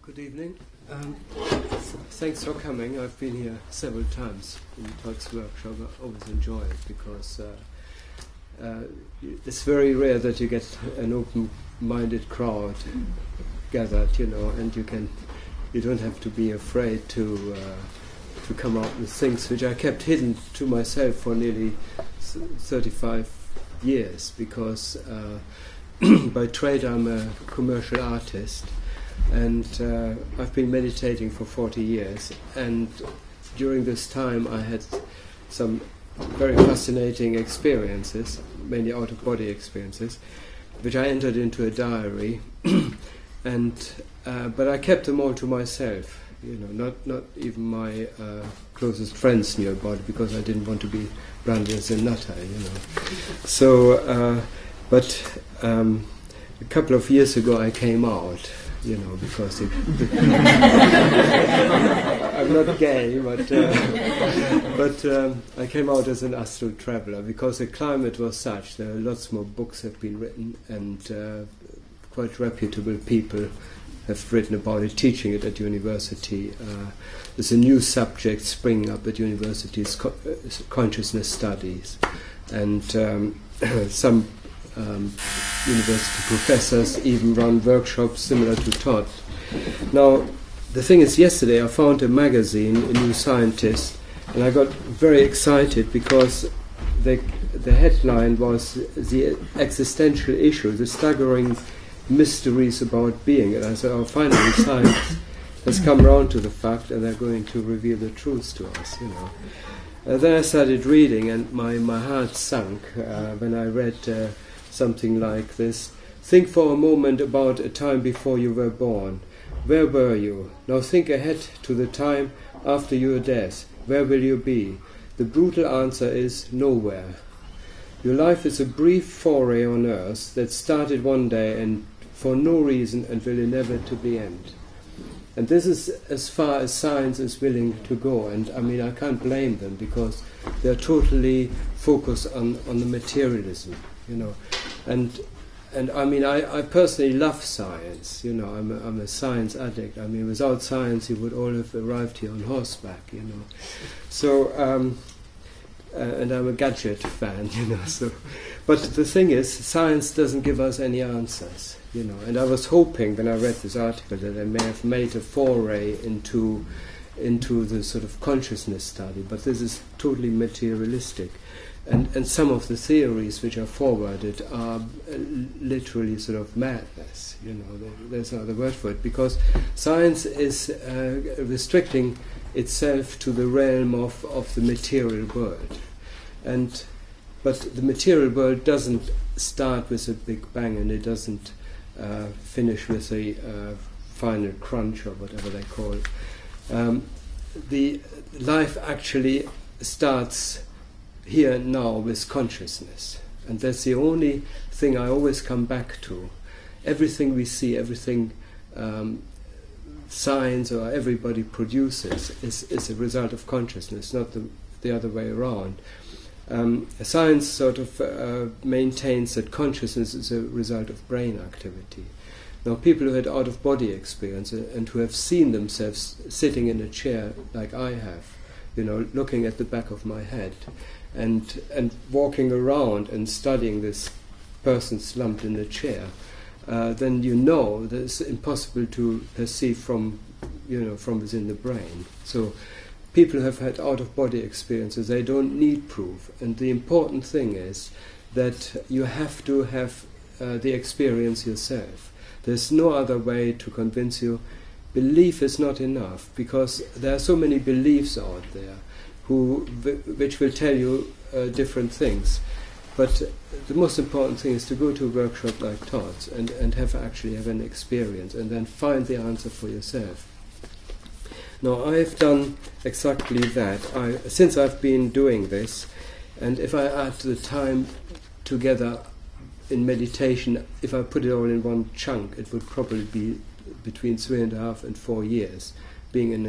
Good evening. Thanks for coming. I've been here several times in Todd's workshop. I always enjoy it because it's very rare that you get an open-minded crowd gathered, and you don't have to be afraid to come out with things which I kept hidden to myself for nearly 35 years because by trade I'm a commercial artist. And I've been meditating for 40 years, and during this time I had some very fascinating experiences, mainly out-of-body experiences, which I entered into a diary, but I kept them all to myself. Not even my closest friends knew about it because I didn't want to be branded as a nutter. So, but a couple of years ago I came out. Because I'm not gay, but I came out as an astral traveler because the climate was such. There are lots more books have been written, and quite reputable people have written about it, teaching it at university. There's a new subject springing up at universities, consciousness studies, and some university professors even run workshops similar to Todd. Now, the thing is, yesterday I found a magazine, A New Scientist, and I got very excited because the headline was the existential issue, the staggering mysteries about being. And I said, oh, finally science has come around to the fact and they're going to reveal the truth to us, Then I started reading, and my heart sunk when I read something like this. Think for a moment about a time before you were born. Where were you? Now think ahead to the time after your death. Where will you be? The brutal answer is nowhere. Your life is a brief foray on earth that started one day and for no reason and will inevitably end. And this is as far as science is willing to go, and I can't blame them because they're totally focused on the materialism, And I personally love science, I'm a science addict. Without science you would all have arrived here on horseback, So, and I'm a gadget fan, so. But the thing is, science doesn't give us any answers, And I was hoping when I read this article that I may have made a foray into the sort of consciousness study, but this is totally materialistic. And some of the theories which are forwarded are literally sort of madness, there's no other word for it, because science is restricting itself to the realm of the material world. But the material world doesn't start with a big bang, and it doesn't finish with a final crunch or whatever they call it. The life actually starts here and now with consciousness, and that's the only thing I always come back to. Everything we see, everything science or everybody produces is a result of consciousness, not the other way around. Science sort of maintains that consciousness is a result of brain activity. Now, people who had out-of-body experience and who have seen themselves sitting in a chair like I have, looking at the back of my head, and walking around and studying this person slumped in a chair, then that it's impossible to perceive from within the brain. So people who have had out-of-body experiences, they don't need proof. And the important thing is that you have to have the experience yourself. There's no other way to convince you. Belief is not enough, because there are so many beliefs out there which will tell you different things. But the most important thing is to go to a workshop like Todd's and actually have an experience and then find the answer for yourself. Now, I've done exactly that. Since I've been doing this, and if I add the time together in meditation, if I put it all in one chunk, it would probably be between 3.5 and 4 years, being in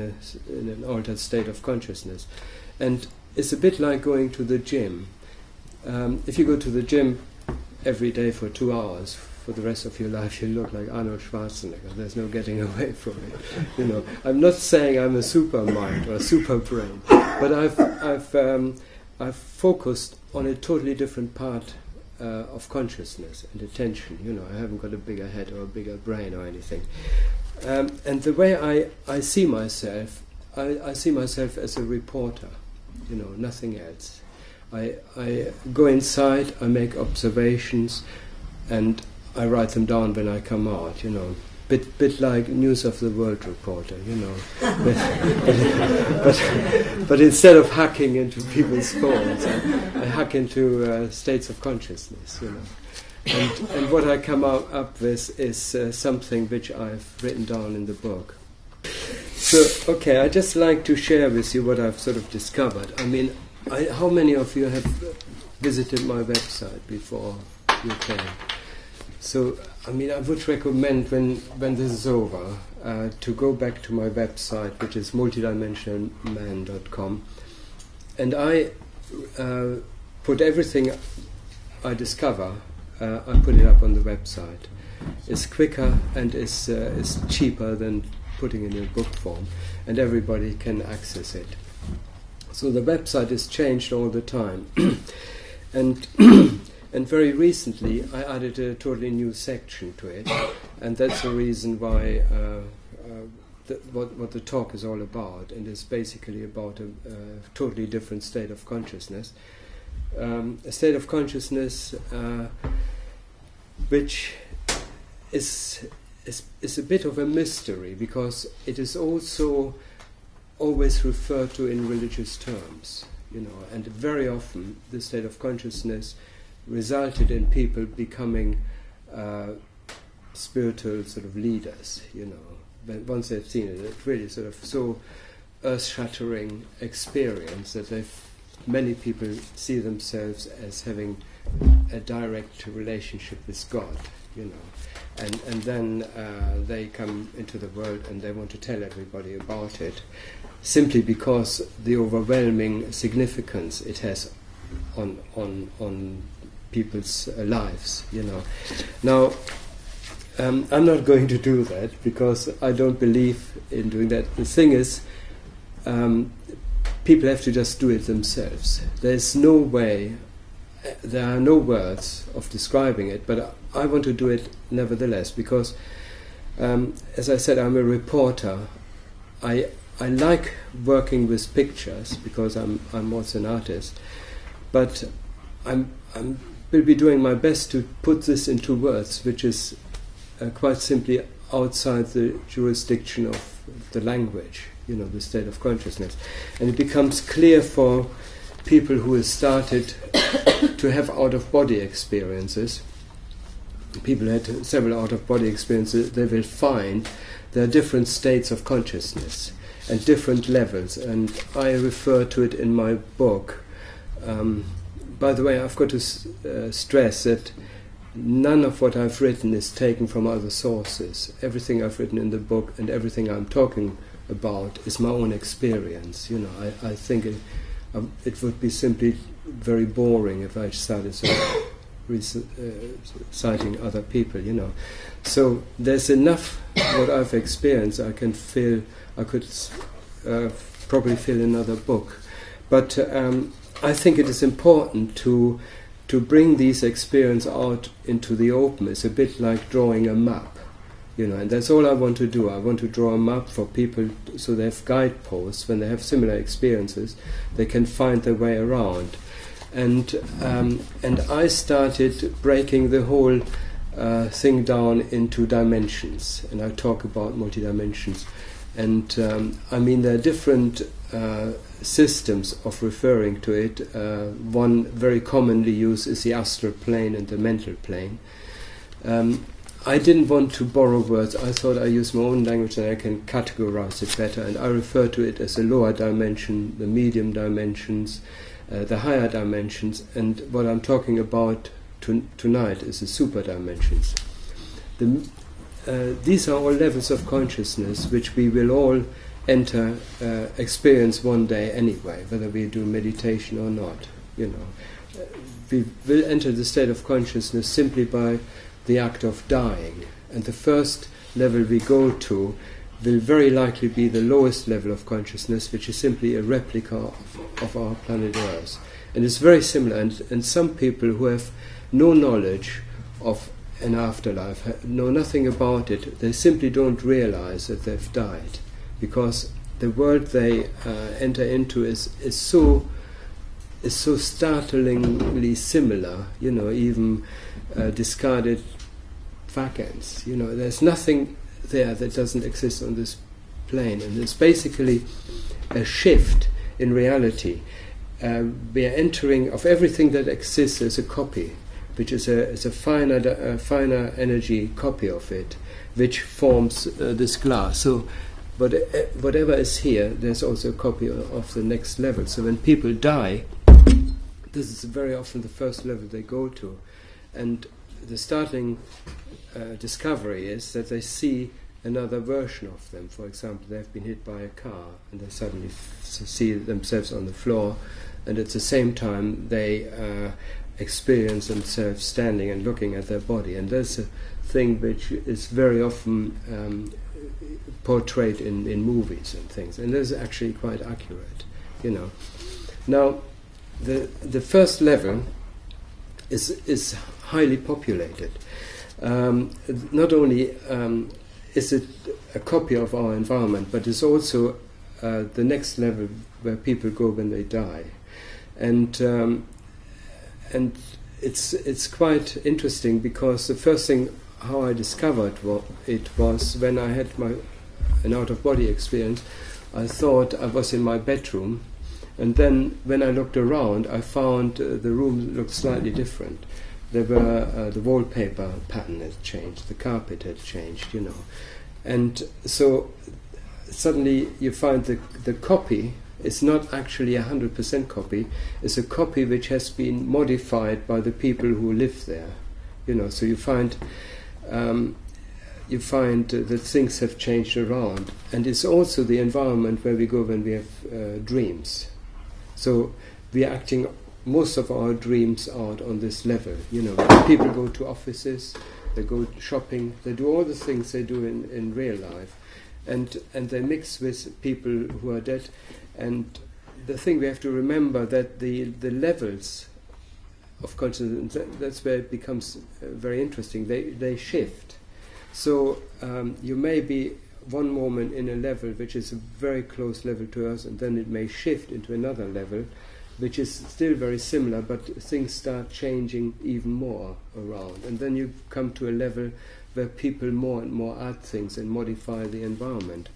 an altered state of consciousness. And it's a bit like going to the gym. If you go to the gym every day for 2 hours, for the rest of your life you look like Arnold Schwarzenegger. There's no getting away from it. I'm not saying I'm a super mind or a super brain, but I've focused on a totally different part of consciousness and attention. I haven't got a bigger head or a bigger brain or anything. And the way I see myself, I see myself as a reporter, nothing else. I go inside, I make observations, and I write them down when I come out, bit like News of the World reporter, but instead of hacking into people's phones, I hack into states of consciousness, And what I come up with is something which I've written down in the book. So, okay, I'd just like to share with you what I've sort of discovered. I mean, how many of you have visited my website before you came? So, I mean, I would recommend when this is over to go back to my website, which is multidimensionalman.com, and I put everything I discover, I put it up on the website. It's quicker and it's cheaper than putting it in a book form, and everybody can access it. So the website is changed all the time, and very recently I added a totally new section to it, and that's the reason why what the talk is all about, and it's basically about a totally different state of consciousness, a state of consciousness which is a bit of a mystery, because it is also always referred to in religious terms, and very often the state of consciousness resulted in people becoming spiritual sort of leaders, But once they've seen it, it's really sort of so earth-shattering experience that many people see themselves as having a direct relationship with God, and then they come into the world and they want to tell everybody about it, simply because the overwhelming significance it has on people's lives, Now, I'm not going to do that because I don't believe in doing that. The thing is, people have to just do it themselves. There's no way, there are no words of describing it, but I want to do it nevertheless, because, as I said, I'm a reporter. I like working with pictures because I'm also an artist, but will be doing my best to put this into words, which is quite simply outside the jurisdiction of the language, the state of consciousness. And it becomes clear for people who have started to have out-of-body experiences, people who had several out-of-body experiences, they will find there are different states of consciousness and different levels, and I refer to it in my book. By the way, I've got to stress that none of what I've written is taken from other sources. Everything I've written in the book and everything I'm talking about is my own experience. I think it would be simply very boring if I started citing other people. So there's enough what I've experienced. I could probably fill another book, but I think it is important to bring these experiences out into the open. It's a bit like drawing a map, and that's all I want to do. I want to draw a map for people so they have guideposts. When they have similar experiences, they can find their way around. And I started breaking the whole thing down into dimensions, and I talk about multidimensions. And I mean, there are different systems of referring to it. One very commonly used is the astral plane and the mental plane. I didn't want to borrow words. I thought I use my own language and I can categorize it better, and I refer to it as the lower dimension, the medium dimensions, the higher dimensions, and what I'm talking about tonight is the superdimensions. These are all levels of consciousness which we will all experience one day anyway, whether we do meditation or not. We will enter the state of consciousness simply by the act of dying. And the first level we go to will very likely be the lowest level of consciousness, which is simply a replica of our planet Earth. And it's very similar. And some people who have no knowledge of an afterlife, know nothing about it, they simply don't realize that they've died, because the world they enter into is so startlingly similar, even discarded vacants. There's nothing there that doesn't exist on this plane, and it's basically a shift in reality. We are entering of everything that exists as a copy, which is a finer energy copy of it, which forms this glass. So whatever is here, there's also a copy of the next level. So when people die, this is very often the first level they go to. And the startling discovery is that they see another version of them. For example, they've been hit by a car and they suddenly see themselves on the floor, and at the same time they experience themselves standing and looking at their body. And that's a thing which is very often portrayed in movies and things, and this is actually quite accurate. Now the first level is highly populated. Not only is it a copy of our environment, but it's also the next level where people go when they die, and it's quite interesting, because the first thing how I discovered it was when I had an out-of-body experience. I thought I was in my bedroom, and then when I looked around, I found the room looked slightly different. There were the wallpaper pattern had changed, the carpet had changed, and so suddenly you find the copy is not actually 100% copy. It's a copy which has been modified by the people who live there, So you find that things have changed around, and it's also the environment where we go when we have dreams. So we are acting most of our dreams out on this level. People go to offices, they go shopping, they do all the things they do in real life, and they mix with people who are dead. And the thing we have to remember that the levels of consciousness, that's where it becomes very interesting. They shift. So you may be one moment in a level which is a very close level to us, and then it may shift into another level which is still very similar, but things start changing even more around. And then you come to a level where people more and more add things and modify the environment.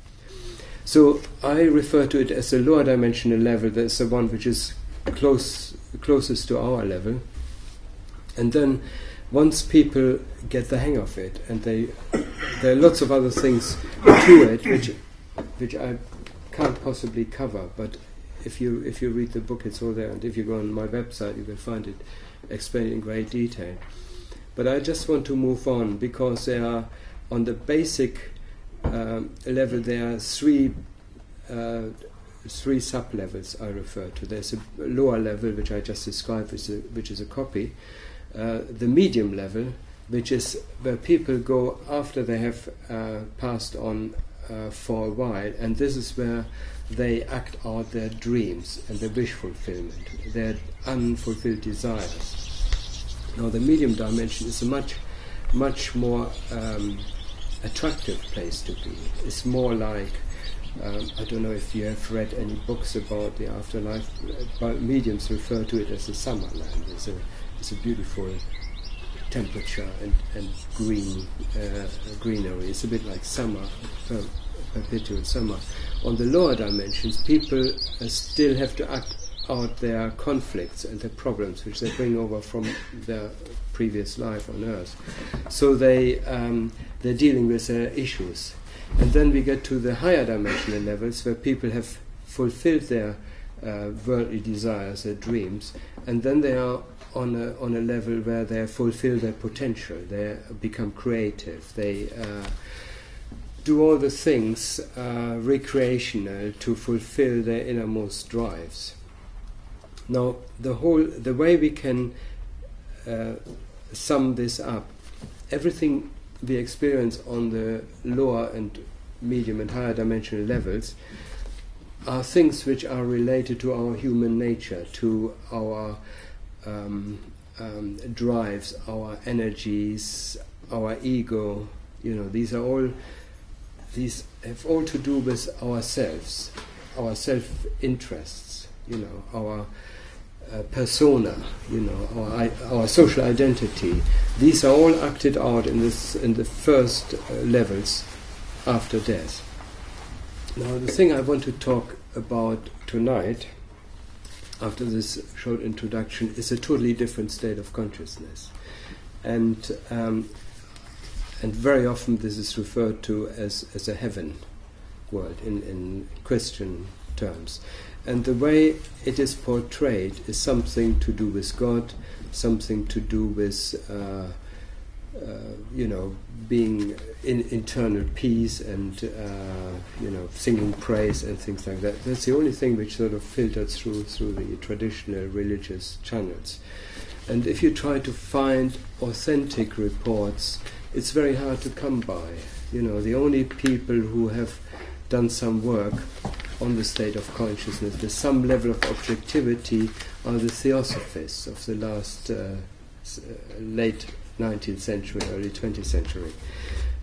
So I refer to it as a lower dimensional level. That's the one which is closest to our level. And then once people get the hang of it, and there are lots of other things to it which I can't possibly cover, but if you read the book, it's all there, and if you go on my website, you will find it explained in great detail. But I just want to move on, because there are, on the basic level, there are three sub-levels I refer to. There's a lower level, which I just described, which is a copy. The medium level, which is where people go after they have passed on for a while, and this is where they act out their dreams and their wish fulfillment, their unfulfilled desires. Now the medium dimension is a much more attractive place to be. It's more like, I don't know if you have read any books about the afterlife, but mediums refer to it as the summer land. It's a beautiful temperature and greenery. It's a bit like summer, perpetual summer. On the lower dimensions, people still have to act out their conflicts and their problems, which they bring over from their previous life on Earth. So they're dealing with their issues. And then we get to the higher dimensional levels, where people have fulfilled their worldly desires, their dreams, and then they are on a level where they fulfill their potential. They become creative. They do all the things recreational to fulfill their innermost drives. Now, the way we can sum this up everything we experience on the lower and medium and higher dimensional levels are things which are related to our human nature, to our drives, our energies, our ego. These have all to do with ourselves, our self-interests, our persona, our social identity. These are all acted out in the first levels after death. Now, the thing I want to talk about tonight, after this short introduction, is a totally different state of consciousness, and very often this is referred to as a heaven world in Christian terms. And the way it is portrayed is something to do with God, something to do with being in internal peace and singing praise and things like that. That's the only thing which sort of filtered through the traditional religious channels. And if you try to find authentic reports, it's very hard to come by. The only people who have done some work on the state of consciousness with some level of objectivity are the theosophists of the last late 19th century, early 20th century.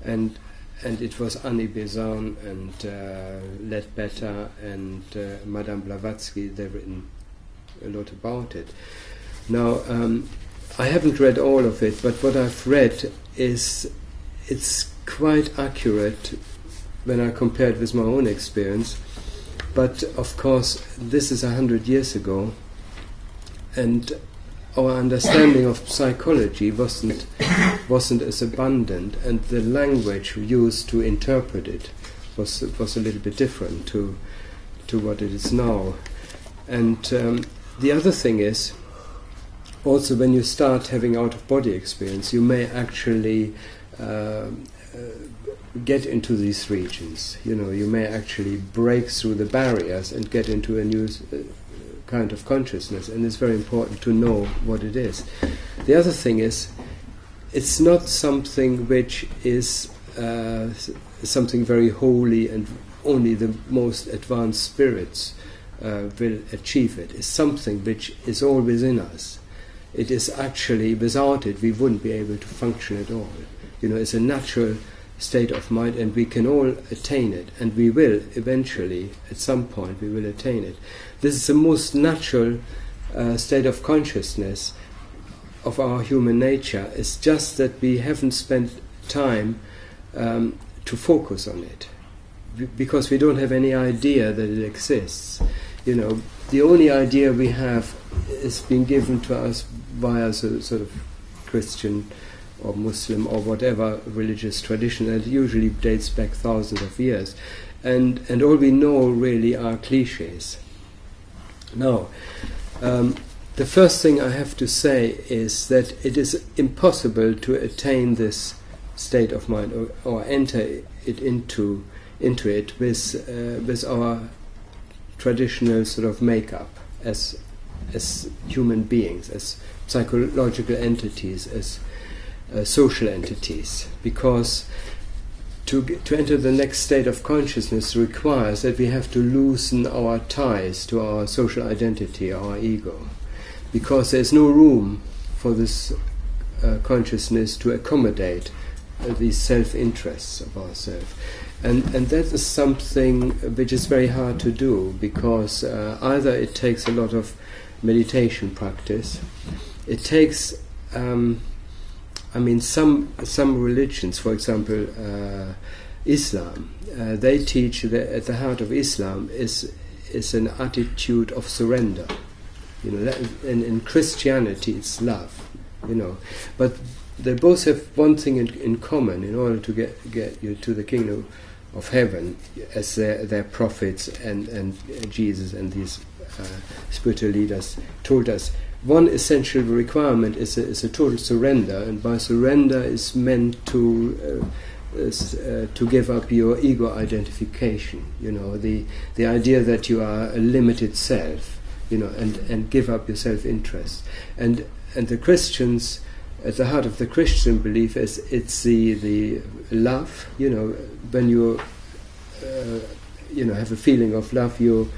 And it was Annie Besant and Ledbetter and Madame Blavatsky. They've written a lot about it. Now, I haven't read all of it, but what I've read it's quite accurate when I compare it with my own experience. But of course, this is 100 years ago, and our understanding of psychology wasn't as abundant, and the language used to interpret it was a little bit different to what it is now. And the other thing is, also when you start having out-of-body experience, you may actually get into these regions. You may actually break through the barriers and get into a new kind of consciousness, and it's very important to know what it is. The other thing is, it's not something which is something very holy and only the most advanced spirits will achieve it. It's something which is all within us. It is actually, without it, we wouldn't be able to function at all. It's a natural state of mind, and we can all attain it, and we will eventually, at some point, we will attain it. This is the most natural state of consciousness of our human nature. It's just that we haven't spent time to focus on it, because we don't have any idea that it exists. The only idea we have is being given to us via a sort of Christian or Muslim or whatever religious tradition, and it usually dates back thousands of years, and all we know really are cliches. Now, the first thing I have to say is that it is impossible to attain this state of mind or enter it into it with our traditional sort of makeup as human beings, as psychological entities, as social entities, because to enter the next state of consciousness requires that we have to loosen our ties to our social identity, our ego, because there's no room for this consciousness to accommodate these self-interests of ourselves. And that is something which is very hard to do, because either it takes a lot of meditation practice, it takes some religions, for example, Islam, they teach that at the heart of Islam is an attitude of surrender. And in Christianity it's love. But they both have one thing in common. In order to get you to the kingdom of heaven, as their prophets and Jesus and these spiritual leaders told us, one essential requirement is a total surrender, and by surrender is meant to give up your ego identification. The idea that you are a limited self, and give up your self-interest. And the Christians at the heart of the Christian belief is it's the love. When you have a feeling of love, you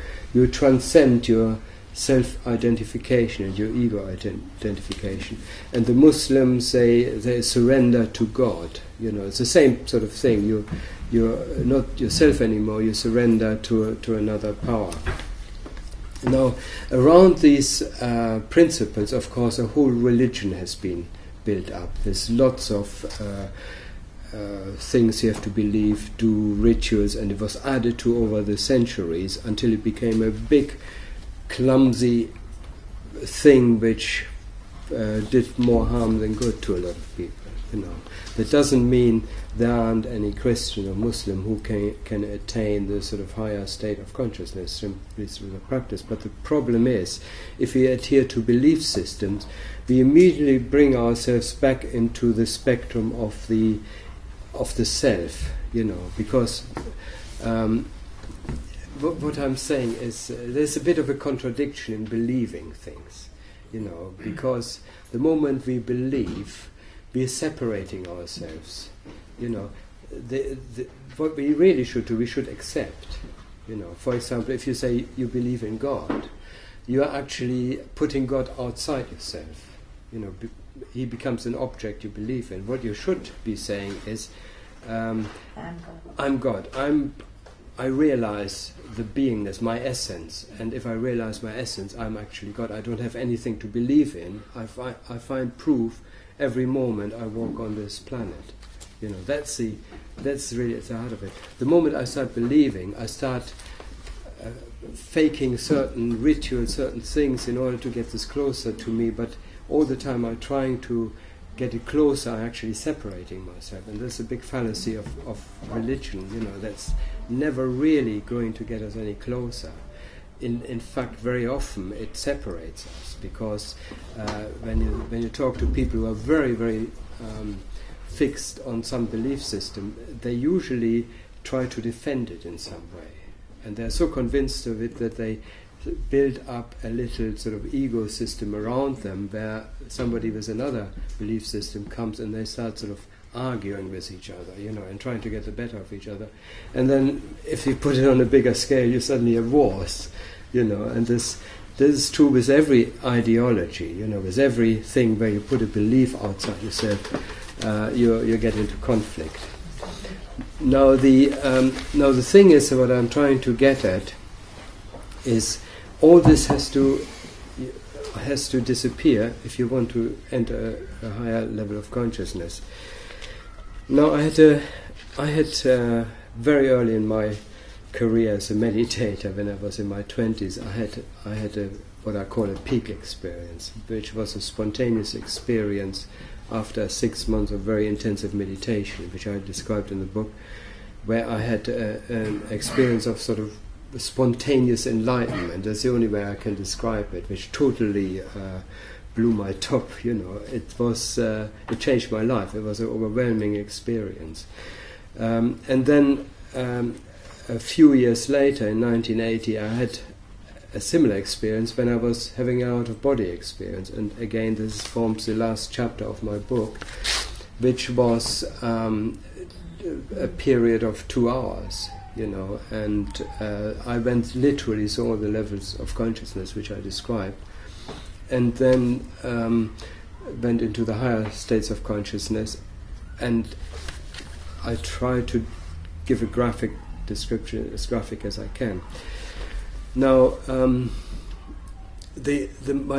transcend your self-identification and your ego identification. And the Muslims say they surrender to God. It's the same sort of thing. You're not yourself anymore. You surrender to another power. Now, around these principles, of course, a whole religion has been built up. There's lots of things you have to believe, do rituals, and it was added to over the centuries until it became a big, clumsy thing which did more harm than good to a lot of people. That doesn't mean there aren't any Christian or Muslim who can attain the sort of higher state of consciousness simply through the practice. But the problem is, if we adhere to belief systems, we immediately bring ourselves back into the spectrum of the self, because what I'm saying is there's a bit of a contradiction in believing things, because the moment we believe, we are separating ourselves. What we really should do, we should accept. For example, if you say you believe in God, you are actually putting God outside yourself. He becomes an object you believe in. What you should be saying is, I'm God. I realize the beingness, my essence, and if I realize my essence, I'm actually God. I don't have anything to believe in. I find proof every moment I walk on this planet. That's really at the heart of it. The moment I start believing, I start faking certain rituals, certain things in order to get this closer to me, but all the time I'm trying to get it closer, I'm actually separating myself. And that's a big fallacy of religion, that's never really going to get us any closer. In fact, very often it separates us, because when you talk to people who are very, very fixed on some belief system, they usually try to defend it in some way. And they're so convinced of it that they build up a little sort of ego system around them, where somebody with another belief system comes and they start sort of arguing with each other, and trying to get the better of each other. And then if you put it on a bigger scale, you suddenly have wars, and this is true with every ideology, with everything where you put a belief outside yourself, you get into conflict. Now the thing is, what I'm trying to get at is all this has to disappear if you want to enter a higher level of consciousness. Now I had very early in my career as a meditator, when I was in my 20s, I had what I call a peak experience, which was a spontaneous experience after 6 months of very intensive meditation, which I described in the book, where I had an experience of sort of spontaneous enlightenment. That's the only way I can describe it, which totally blew my top. It changed my life. It was an overwhelming experience. And then a few years later, in 1980, I had a similar experience when I was having an out-of-body experience. And again, this forms the last chapter of my book, which was a period of 2 hours. And I went literally through all the levels of consciousness which I described, and then went into the higher states of consciousness, and I tried to give a graphic description, as graphic as I can. Now, my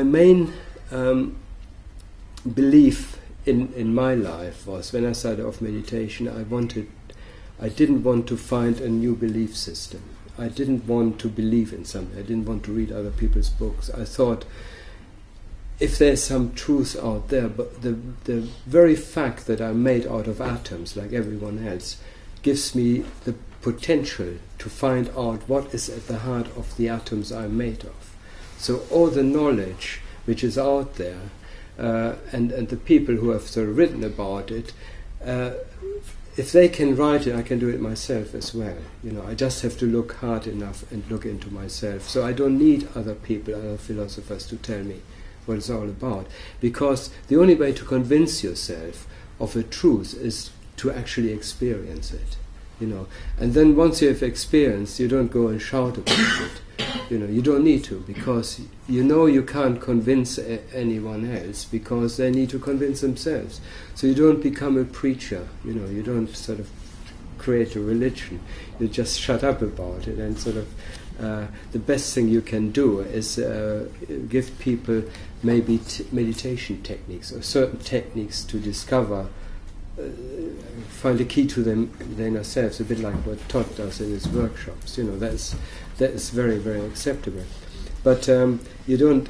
main belief in my life was, when I started off meditation, I didn't want to find a new belief system. I didn't want to believe in something. I didn't want to read other people's books. I thought, if there's some truth out there, but the very fact that I'm made out of atoms like everyone else gives me the potential to find out what is at the heart of the atoms I'm made of. So all the knowledge which is out there, and the people who have sort of written about it, if they can write it, I can do it myself as well. I just have to look hard enough and look into myself. So I don't need other people, other philosophers to tell me what it's all about. Because the only way to convince yourself of a truth is to actually experience it, you know. And then once you have experienced, you don't go and shout about it. You know, you don't need to, because you know you can't convince anyone else, because they need to convince themselves. So you don't become a preacher, you know, you don't sort of create a religion. You just shut up about it, and sort of the best thing you can do is give people maybe meditation techniques or certain techniques to discover, find a key to them inner selves, a bit like what Todd does in his workshops. You know, that is very, very acceptable. But you don't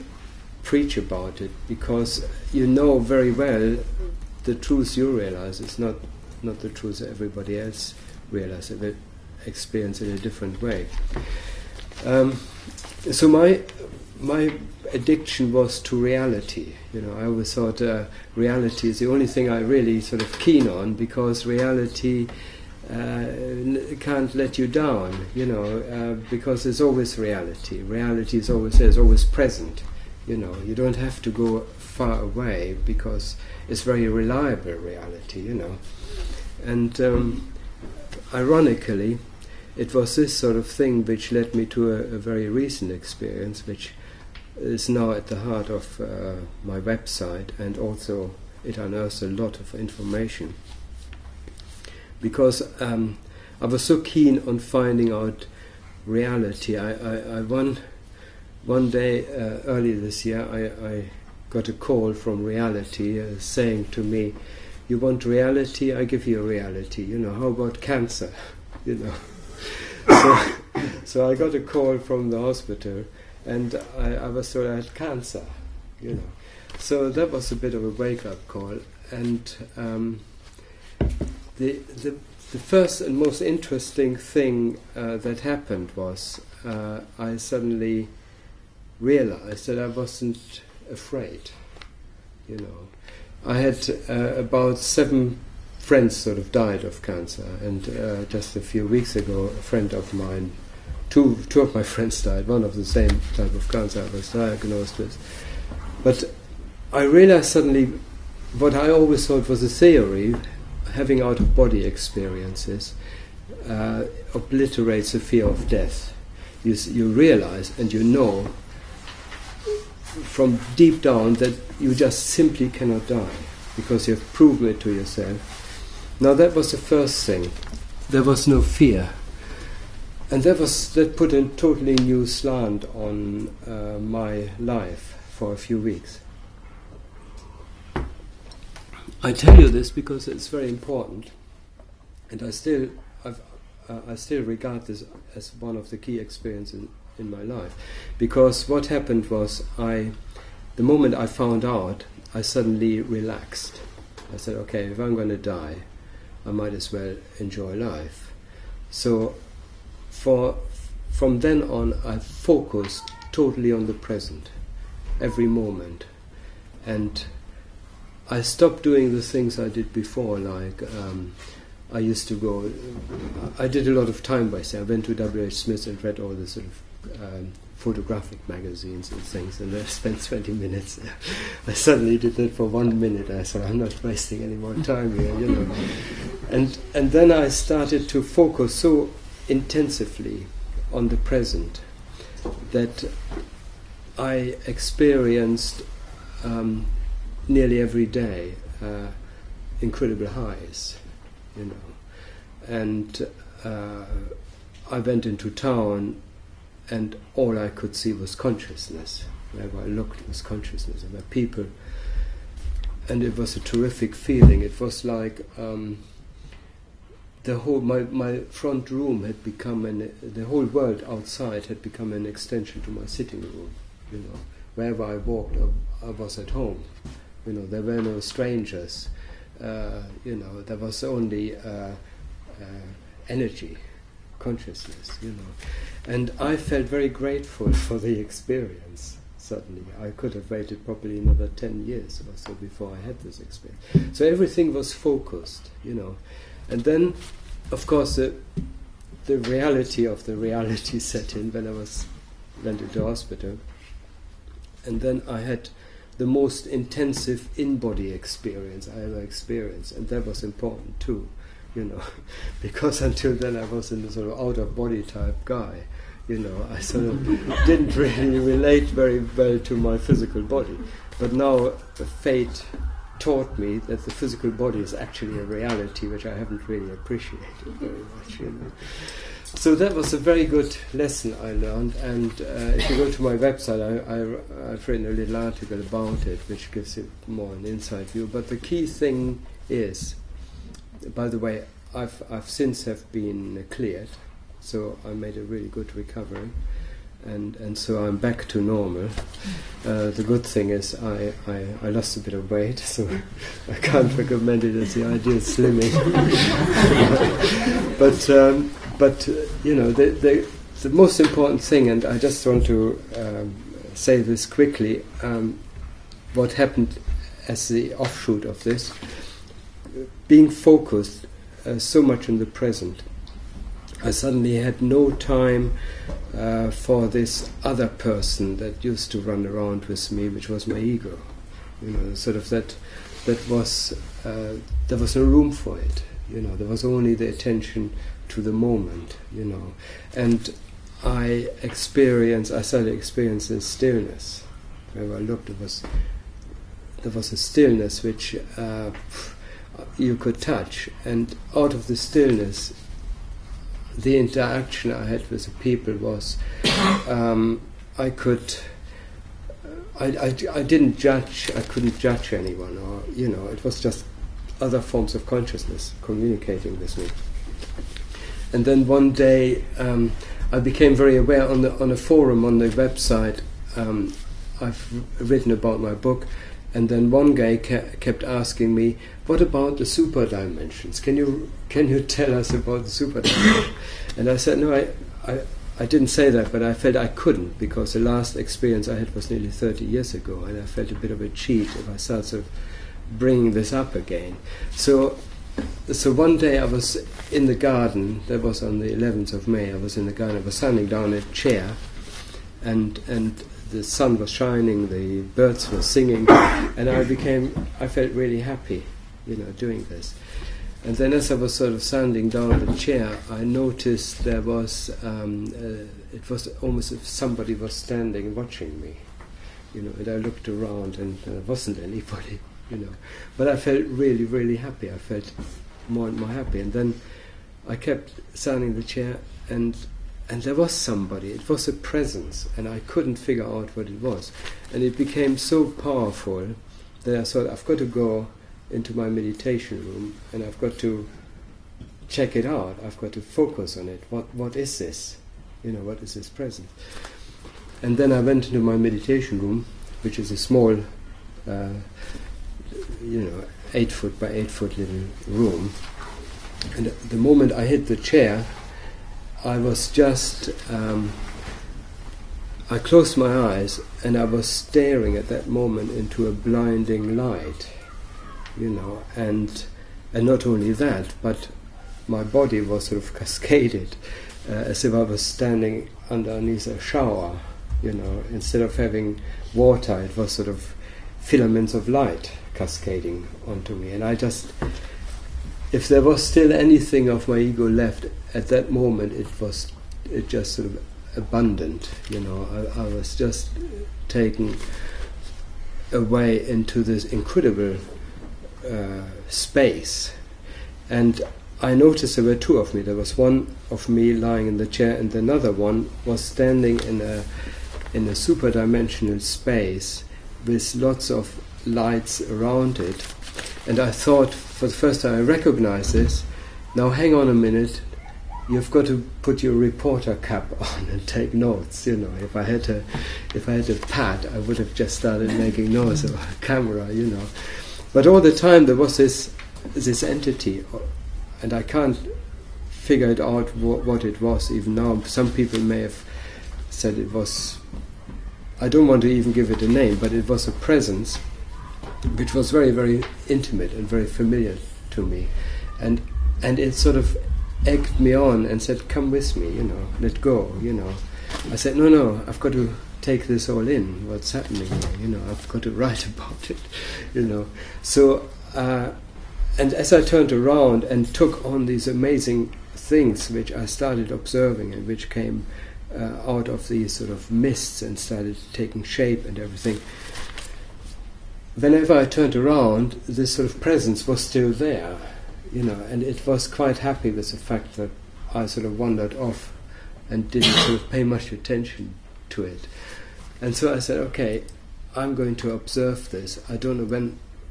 preach about it, because you know very well the truth you realize is not the truth that everybody else realizes. They experience it in a different way. So my addiction was to reality. You know, I always thought reality is the only thing I really sort of keen on, because reality can't let you down. You know, because there's always reality. Reality is always there, is always present. You know, you don't have to go far away, because it's very reliable reality. You know, and ironically, it was this sort of thing which led me to a very recent experience, which is now at the heart of my website, and also it unearths a lot of information. Because I was so keen on finding out reality. I one day earlier this year, I got a call from reality saying to me, "You want reality? I give you a reality. You know, how about cancer?" You know. So I got a call from the hospital, and I was told I had cancer, you know. So that was a bit of a wake-up call. And the first and most interesting thing that happened was I suddenly realized that I wasn't afraid, you know. I had about 7 friends sort of died of cancer, and just a few weeks ago, a friend of mine, two of my friends died, one of the same type of cancer I was diagnosed with. But I realized suddenly what I always thought was a theory, having out-of-body experiences, obliterates the fear of death. You realize and you know from deep down that you just simply cannot die, because you have proven it to yourself. Now that was the first thing. There was no fear, and that put a totally new slant on my life for a few weeks. I tell you this because it's very important, and I still regard this as one of the key experiences in my life. Because what happened was, the moment I found out, I suddenly relaxed. I said, okay, if I'm going to die, I might as well enjoy life. So from then on, I focused totally on the present, every moment. And I stopped doing the things I did before, like I used to go, I did a lot of time wasting. I went to W.H. Smith and read all the sort of photographic magazines and things, and I spent 20 minutes there. I suddenly did that for 1 minute. I thought, I'm not wasting any more time here, you know. And then I started to focus so intensively on the present that I experienced nearly every day incredible highs, you know. And I went into town, and all I could see was consciousness. Wherever I looked was consciousness. There were people, and it was a terrific feeling. It was like the whole my front room had become the whole world outside had become an extension to my sitting room. You know, wherever I walked, I was at home. You know, there were no strangers. You know, there was only energy, consciousness. You know. And I felt very grateful for the experience, suddenly. I could have waited probably another 10 years or so before I had this experience. So everything was focused, you know. And then, of course, the reality of the reality set in when I went into hospital. And then I had the most intensive in-body experience I ever experienced, and that was important too, because until then I was in a sort of out-of-body type guy. I sort of didn't really relate very well to my physical body. But now fate taught me that the physical body is actually a reality which I haven't really appreciated very much. So that was a very good lesson I learned, and if you go to my website, I've written a little article about it which gives you more an inside view. But the key thing is, by the way, I've since have been cleared, so I made a really good recovery, and so I'm back to normal. The good thing is I lost a bit of weight, so I can't recommend it as the ideal slimming. but the most important thing, and I just want to say this quickly, what happened as the offshoot of this, being focused so much in the present, I suddenly had no time for this other person that used to run around with me, which was my ego. Sort of that was there was no room for it. There was only the attention to the moment. And I started experiencing stillness. Wherever I looked, there was a stillness which you could touch, and out of the stillness, the interaction I had with the people was I didn't judge. I couldn't judge anyone, or it was just other forms of consciousness communicating with me. And then one day I became very aware on a forum on the website. I've written about my book, and then one guy kept asking me, "What about the superdimensions? Can you tell us about the superdimensions?" And I said, "No, I didn't say that, but I felt I couldn't, because the last experience I had was nearly 30 years ago, and I felt a bit of a cheat if I started sort of bringing this up again." So one day I was in the garden. That was on the 11th of May. I was in the garden. I was standing down in a chair, and the sun was shining, the birds were singing, and I felt really happy, doing this. And then as I was sort of standing down in the chair, I noticed there was, it was almost as if somebody was standing watching me, and I looked around and there wasn't anybody, But I felt really, really happy. I felt more and more happy. And then I kept standing in the chair, and there was somebody. It was a presence, and I couldn't figure out what it was. And it became so powerful that I thought, I've got to go into my meditation room, and I've got to check it out. I've got to focus on it. What is this? What is this presence? And then I went into my meditation room, which is a small 8-foot by 8-foot little room. And the moment I hit the chair, I was just, I closed my eyes, and I was staring at that moment into a blinding light, and not only that, but my body was sort of cascaded, as if I was standing underneath a shower, instead of having water, it was sort of filaments of light cascading onto me. And I just, if there was still anything of my ego left at that moment, it just sort of abundant, I was just taken away into this incredible space. And I noticed there were two of me. There was one of me lying in the chair, and another one was standing in a superdimensional space with lots of lights around it. And I thought, for the first time I recognized this, now hang on a minute, you've got to put your reporter cap on and take notes. If I had a pad, I would have just started making notes about a camera. But all the time there was this entity, and I can't figure it out what it was even now. Some people may have said it was, I don't want to even give it a name, but it was a presence which was very, very intimate and very familiar to me, and it sort of egged me on and said, "Come with me, let go." I said, "No, I've got to take this all in, what's happening here, I've got to write about it, So, and as I turned around and took on these amazing things which I started observing and which came out of these sort of mists and started taking shape and everything, whenever I turned around, this sort of presence was still there, and it was quite happy with the fact that I sort of wandered off and didn't sort of pay much attention to it. And so I said, okay, I'm going to observe this. I don't know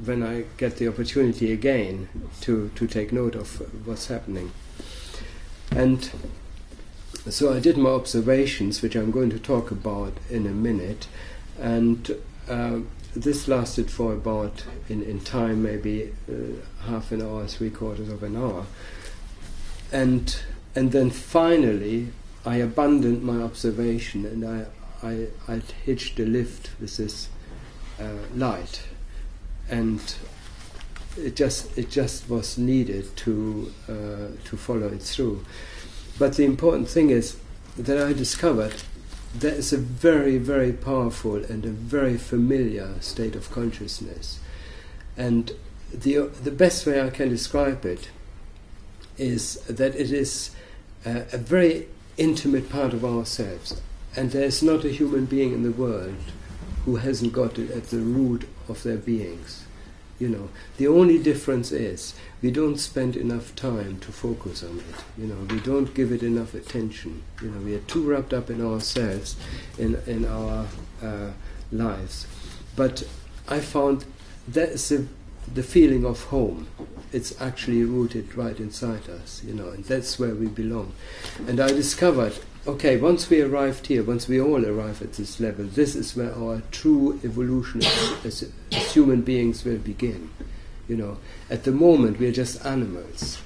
when I get the opportunity again to take note of what's happening. And so I did my observations, which I'm going to talk about in a minute, and this lasted for about, in time, maybe half an hour, 3/4 of an hour. And then finally, I abandoned my observation, and I hitched a lift with this light, and it just was needed to follow it through. But the important thing is that I discovered there is a very, very powerful and a very familiar state of consciousness, and the best way I can describe it is that it is a very intimate part of ourselves, and there is not a human being in the world who hasn't got it at the root of their beings. The only difference is we don't spend enough time to focus on it. We don't give it enough attention. We are too wrapped up in ourselves, in our lives. But I found that is the feeling of home. It's actually rooted right inside us, and that's where we belong. And I discovered, okay, once we arrived here, once we all arrive at this level, this is where our true evolution as human beings will begin. At the moment we are just animals.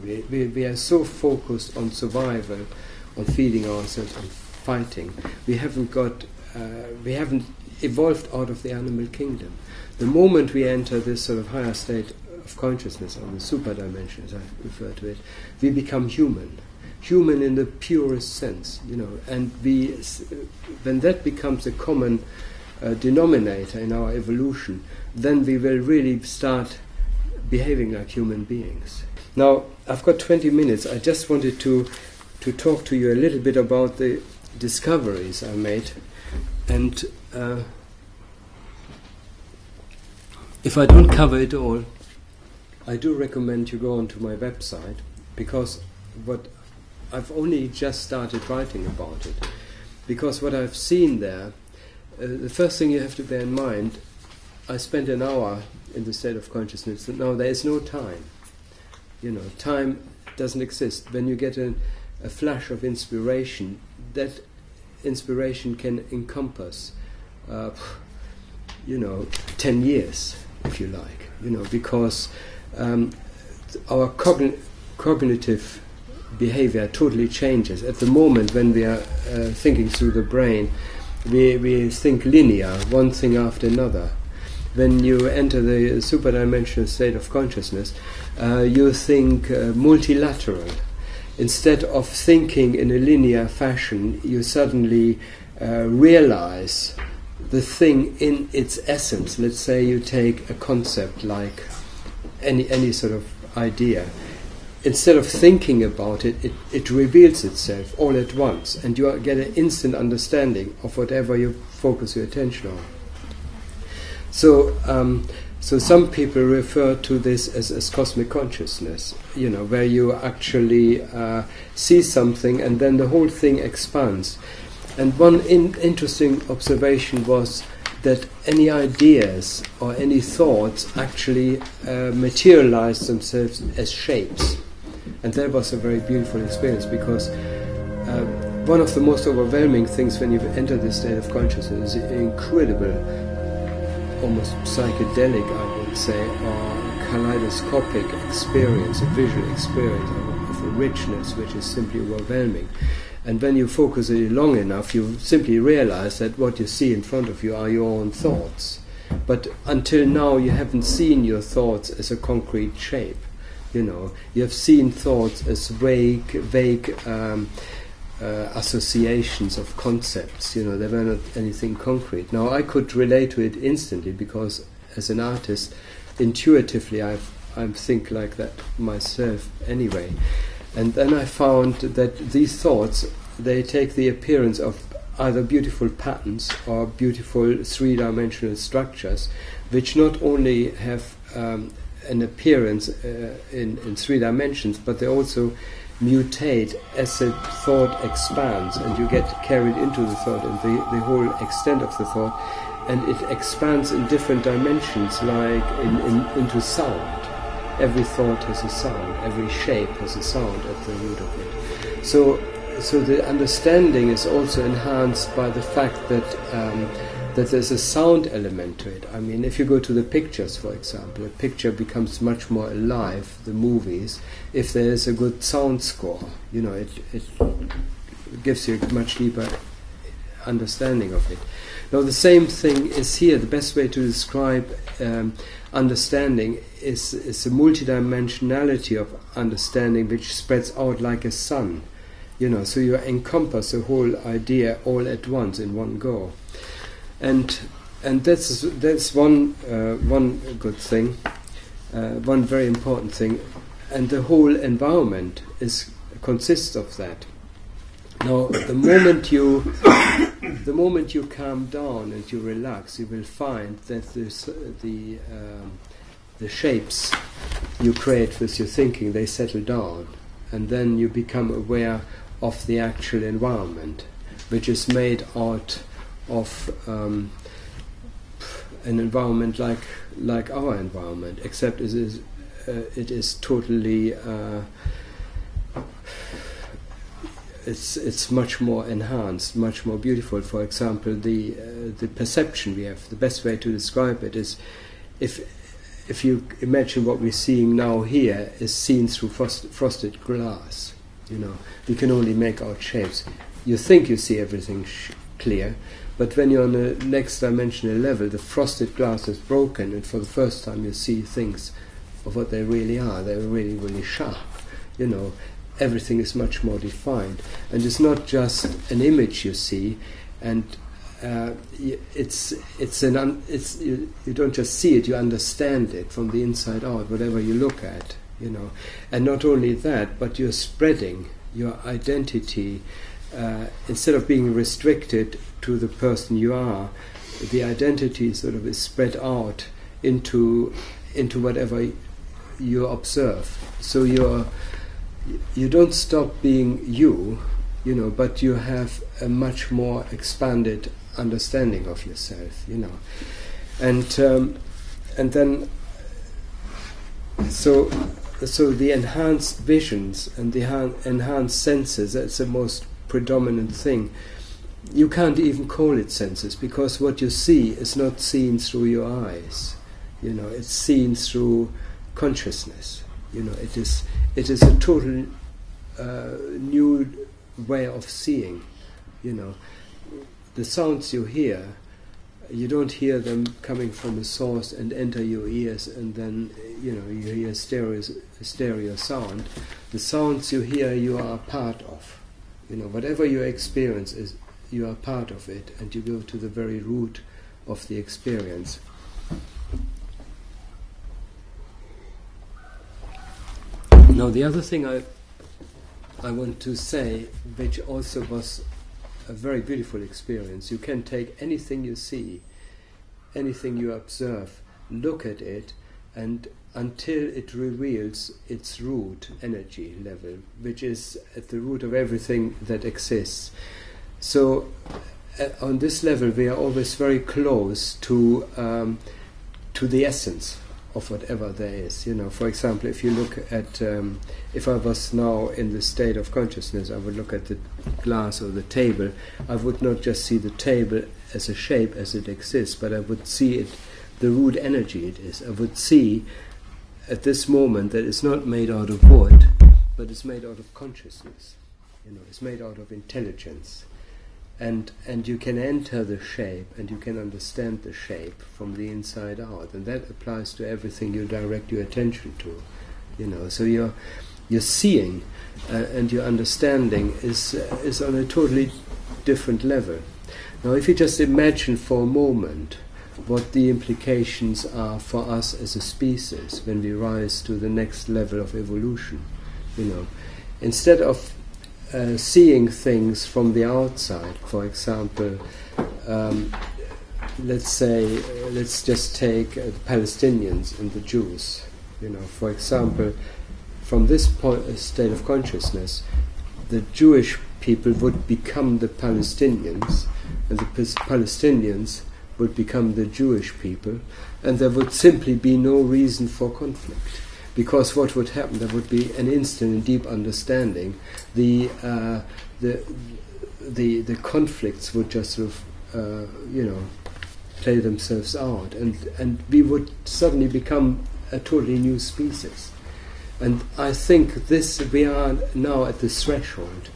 We are so focused on survival, on feeding ourselves, on fighting. We haven't evolved out of the animal kingdom. The moment we enter this sort of higher state of consciousness, or the superdimensions, I refer to it, we become human in the purest sense, and when that becomes a common denominator in our evolution, then we will really start behaving like human beings. Now, I've got 20 minutes. I just wanted to talk to you a little bit about the discoveries I made, and if I don't cover it all, I do recommend you go onto my website, because I've only just started writing about it, because what I've seen there, the first thing you have to bear in mind, I spent an hour in the state of consciousness. Now there is no time. Time doesn't exist. When you get a flash of inspiration, that inspiration can encompass 10 years, if you like, because our cognitive behavior totally changes. At the moment when we are thinking through the brain, we think linear, one thing after another. When you enter the superdimensional state of consciousness, you think multilateral. Instead of thinking in a linear fashion, you suddenly realize the thing in its essence. Let's say you take a concept like any sort of idea. Instead of thinking about it, it reveals itself all at once, and you get an instant understanding of whatever you focus your attention on. So some people refer to this as cosmic consciousness, where you actually see something and then the whole thing expands. And one interesting observation was that any ideas or any thoughts actually materialize themselves as shapes. And that was a very beautiful experience, because one of the most overwhelming things when you enter this state of consciousness is an incredible, almost psychedelic, I would say, or kaleidoscopic experience, a visual experience of a richness which is simply overwhelming. And when you focus it long enough, you simply realize that what you see in front of you are your own thoughts. But until now you haven't seen your thoughts as a concrete shape. You have seen thoughts as vague associations of concepts. They were not anything concrete. Now I could relate to it instantly because, as an artist, intuitively I think like that myself anyway. And then I found that these thoughts, they take the appearance of either beautiful patterns or beautiful three-dimensional structures, which not only have an appearance in 3 dimensions, but they also mutate as the thought expands, and you get carried into the thought and the whole extent of the thought, and it expands in different dimensions, like into sound. Every thought has a sound, every shape has a sound at the root of it. So the understanding is also enhanced by the fact that there's a sound element to it. I mean, if you go to the pictures, for example, a picture becomes much more alive, the movies, if there is a good sound score. It gives you a much deeper understanding of it. Now, the same thing is here. The best way to describe understanding is a multidimensionality of understanding which spreads out like a sun. So you encompass the whole idea all at once in one go. And that's one good thing, one very important thing, and the whole environment consists of that. Now, the moment you calm down and you relax, you will find that the shapes you create with your thinking, they settle down, and then you become aware of the actual environment, which is made out of an environment like our environment, except it is totally it's much more enhanced, much more beautiful. For example, the perception we have. The best way to describe it is if you imagine what we're seeing now here is seen through frosted glass. We can only make out shapes. You think you see everything clear, but when you're on the next dimensional level, the frosted glass is broken, and for the first time you see things of what they really are. They're really, really sharp. Everything is much more defined, and it's not just an image you see, and you don't just see it, you understand it from the inside out, whatever you look at. And not only that, but you're spreading your identity. Instead of being restricted to the person you are, the identity sort of is spread out into whatever you observe. So you don't stop being you, but you have a much more expanded understanding of yourself, and then so the enhanced visions and the enhanced senses, that's the most predominant thing. You can't even call it senses, because what you see is not seen through your eyes. It's seen through consciousness. It is a total new way of seeing. The sounds you hear, you don't hear them coming from a source and enter your ears, and then you hear stereo sound. The sounds you hear, you are a part of. Whatever you experience is, you are part of it, and you go to the very root of the experience. Now, the other thing I want to say, which also was a very beautiful experience, you can take anything you see, anything you observe, look at it, and until it reveals its root energy level, which is at the root of everything that exists. So on this level we are always very close to the essence of whatever there is. For example, if you look at, if I was now in the state of consciousness, I would look at the glass or the table. I would not just see the table as a shape as it exists, but I would see it, the root energy it is. I would see at this moment that it's not made out of wood, but it's made out of consciousness. It's made out of intelligence. And you can enter the shape, and you can understand the shape from the inside out, and that applies to everything you direct your attention to. So your seeing and your understanding is on a totally different level. Now, if you just imagine for a moment what the implications are for us as a species when we rise to the next level of evolution, instead of seeing things from the outside, for example, let's just take the Palestinians and the Jews. For example, from this state of consciousness, the Jewish people would become the Palestinians, and the Palestinians would become the Jewish people, and there would simply be no reason for conflict. Because what would happen? There would be an instant and deep understanding. The conflicts would just sort of, play themselves out, and we would suddenly become a totally new species. And I think we are now at this threshold.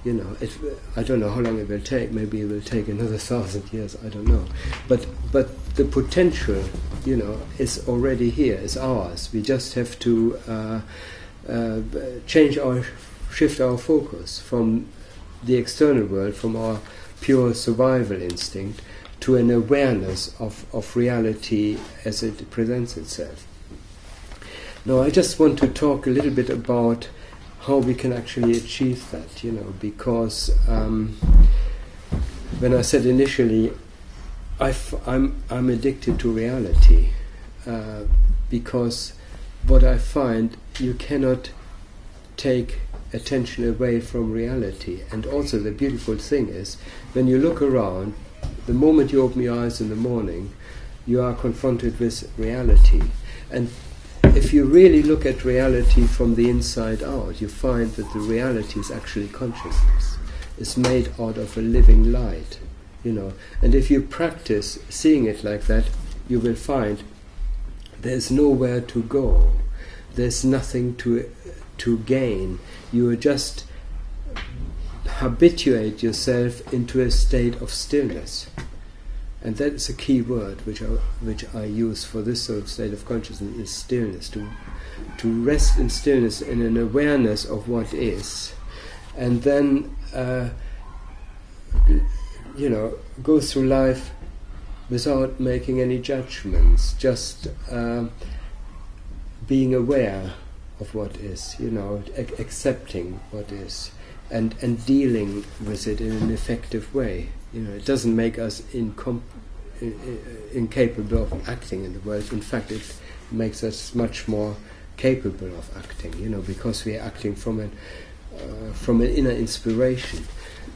I don't know how long it will take. Maybe it will take another 1,000 years. I don't know. But the potential, is already here. It's ours. We just have to shift our focus from the external world, from our pure survival instinct, to an awareness of reality as it presents itself. Now, I just want to talk a little bit about how we can actually achieve that, because when I said initially, I'm addicted to reality, because what I find, you cannot take attention away from reality. And also the beautiful thing is, when you look around, the moment you open your eyes in the morning, you are confronted with reality. And if you really look at reality from the inside out, you find that the reality is actually consciousness. It's made out of a living light, And if you practice seeing it like that, you will find there's nowhere to go. There's nothing to gain. You just habituate yourself into a state of stillness. And that is a key word which I use for this sort of state of consciousness, is stillness. To rest in stillness, in an awareness of what is, and then go through life without making any judgments, just being aware of what is, accepting what is, and dealing with it in an effective way. It doesn't make us incapable of acting in the world. In fact, it makes us much more capable of acting, because we are acting from an inner inspiration.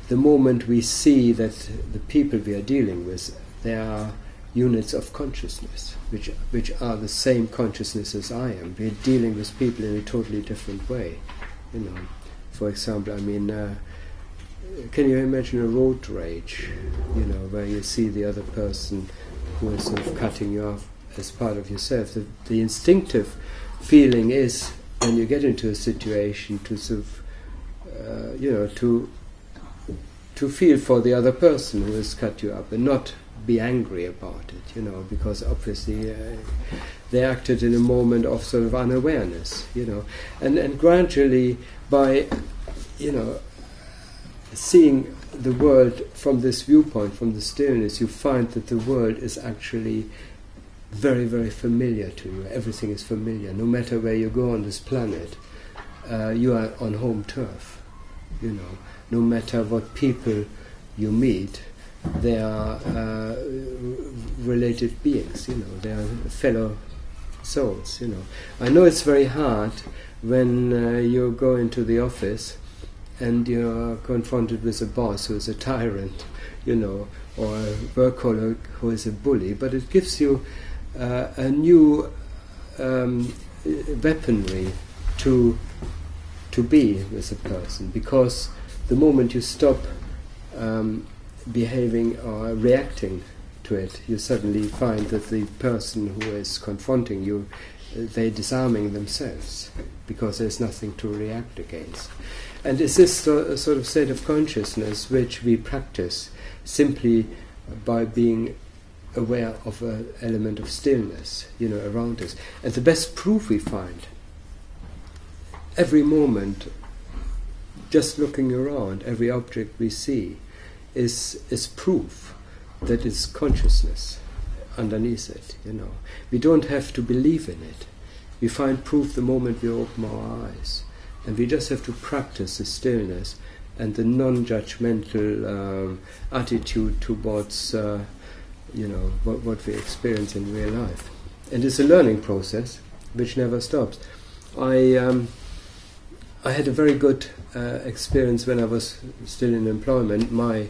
The moment we see that the people we are dealing with, they are units of consciousness, which are the same consciousness as I am. We are dealing with people in a totally different way. For example, can you imagine a road rage, where you see the other person who is sort of cutting you off as part of yourself? The instinctive feeling is, when you get into a situation, to sort of, to feel for the other person who has cut you up, and not be angry about it, because obviously they acted in a moment of sort of unawareness, and gradually by, seeing the world from this viewpoint, from the stillness, you find that the world is actually very, very familiar to you. Everything is familiar. No matter where you go on this planet, you are on home turf. No matter what people you meet, they are related beings. They are fellow souls. I know it's very hard when you go into the office and you're confronted with a boss who is a tyrant, or a work colleague who is a bully, but it gives you a new weaponry to be with a person, because the moment you stop behaving or reacting to it, you suddenly find that the person who is confronting you, they're disarming themselves, because there's nothing to react against. And it's this sort of state of consciousness which we practice simply by being aware of an element of stillness, around us. And the best proof we find every moment, just looking around, every object we see is proof that it's consciousness underneath it, you know. We don't have to believe in it. We find proof the moment we open our eyes. And we just have to practice the stillness and the non-judgmental attitude towards, what we experience in real life. And it's a learning process which never stops. I had a very good experience when I was still in employment. My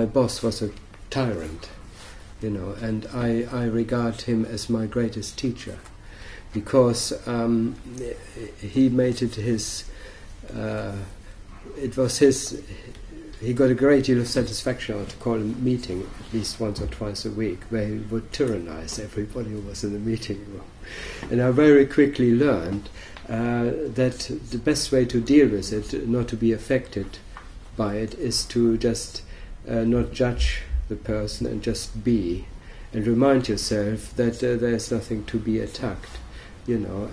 boss was a tyrant, you know, and I regard him as my greatest teacher, because he made it his. It was his. He got a great deal of satisfaction out to call a meeting at least once or twice a week, where he would tyrannize everybody who was in the meeting room. And I very quickly learned that the best way to deal with it, not to be affected by it, is to just not judge the person and just be, and remind yourself that there's nothing to be attacked, you know.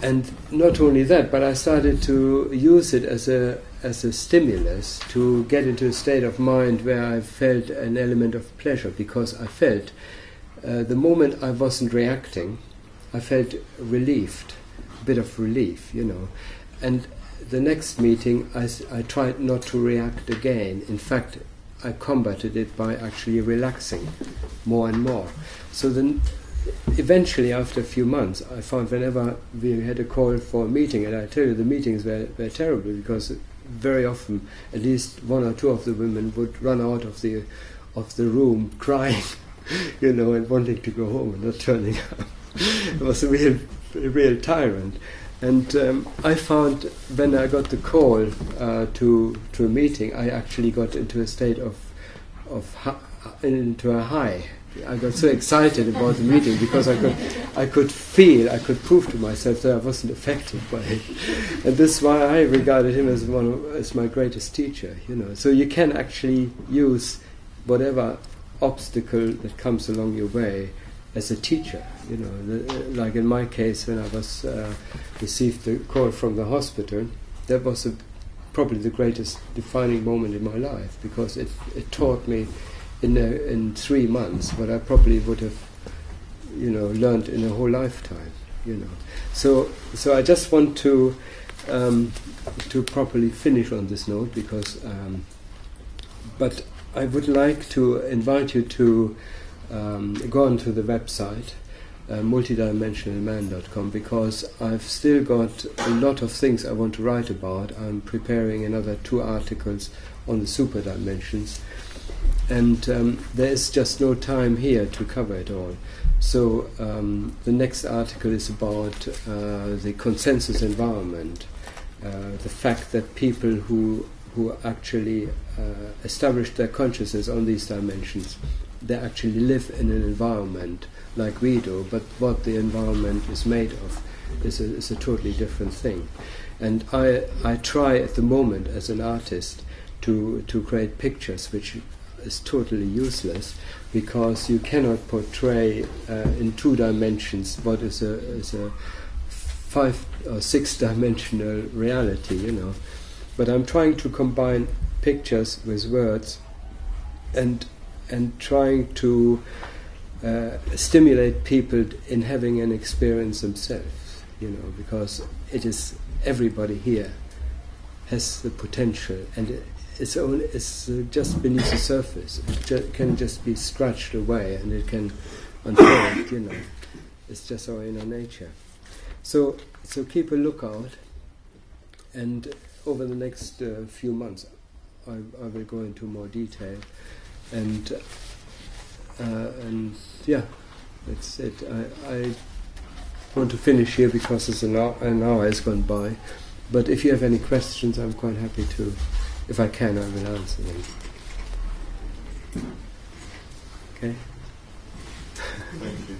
And not only that, but I started to use it as a stimulus to get into a state of mind where I felt an element of pleasure, because I felt the moment I wasn't reacting, I felt relieved, a bit of relief, you know. And the next meeting, I tried not to react again. In fact, I combated it by actually relaxing more and more. So then, eventually, after a few months, I found whenever we had a call for a meeting, and I tell you, the meetings were terrible, because very often at least one or two of the women would run out of the room crying, you know, and wanting to go home and not turning up. It was a real tyrant. And I found when I got the call to a meeting, I actually got into a state into a high. I got so excited about the meeting because I could prove to myself that I wasn't affected by it, and this is why I regarded him as my greatest teacher. You know, so you can actually use whatever obstacle that comes along your way as a teacher. You know, like in my case, when I was received the call from the hospital, that was probably the greatest defining moment in my life, because it taught me in 3 months what I probably would have, you know, learned in a whole lifetime. You know, so I just want to properly finish on this note, because, but I would like to invite you to go onto the website multidimensionalman.com, because I've still got a lot of things I want to write about. I'm preparing another 2 articles on the superdimensions, and there is just no time here to cover it all. So the next article is about the consensus environment, the fact that people who actually establish their consciousness on these dimensions, they actually live in an environment like we do, but what the environment is made of is a totally different thing. And I try at the moment as an artist to create pictures which is totally useless, because you cannot portray in 2 dimensions what is a 5 or 6 dimensional reality, you know. But I'm trying to combine pictures with words, and trying to stimulate people in having an experience themselves, you know, because it is everybody here has the potential, and it's just beneath the surface. It can just be scratched away, and it can unfold, you know. It's just our inner nature. So keep a lookout, and over the next few months I will go into more detail, and yeah, that's it. I want to finish here because it's an hour has gone by, but if you have any questions, I'm quite happy to. If I can, I will answer them. Okay? Thank you.